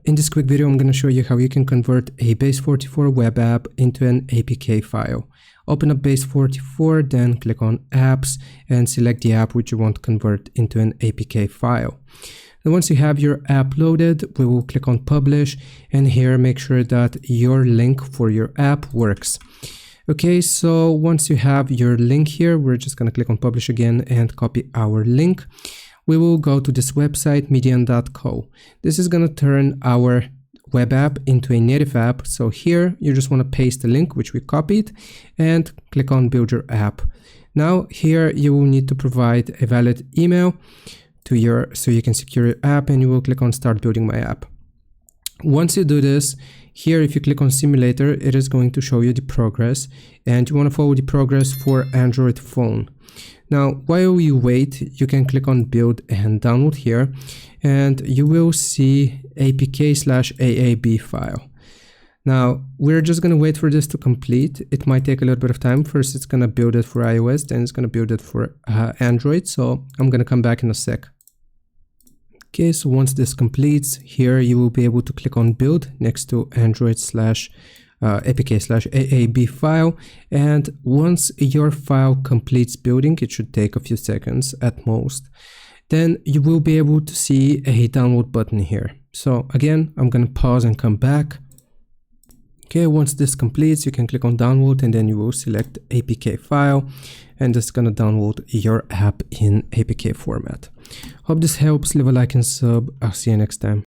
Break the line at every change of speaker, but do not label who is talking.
In this quick video, I'm going to show you how you can convert a Base44 web app into an APK file. Open up Base44, then click on Apps and select the app which you want to convert into an APK file. And once you have your app loaded, we will click on Publish, and here make sure that your link for your app works. Okay, so once you have your link here, we're just going to click on Publish again and copy our link. We will go to this website, median.co. This is going to turn our web app into a native app. So here you just want to paste the link which we copied and click on Build Your App. Now here you will need to provide a valid email to so you can secure your app, and you will click on Start Building My App. Once you do this, here if you click on Simulator, it is going to show you the progress, and you want to follow the progress for Android phone. Now, while you wait, you can click on Build and Download here, and you will see APK/AAB file. Now, we're just going to wait for this to complete. It might take a little bit of time. First, it's going to build it for iOS, then it's going to build it for Android. So I'm going to come back in a sec. Okay, so once this completes, here you will be able to click on Build next to Android/APK/AAB file, and once your file completes building, it should take a few seconds at most, then you will be able to see a download button here. So again, I'm going to pause and come back. Okay, once this completes, you can click on Download, and then you will select APK file, and it's going to download your app in APK format. Hope this helps. Leave a like and sub. I'll see you next time.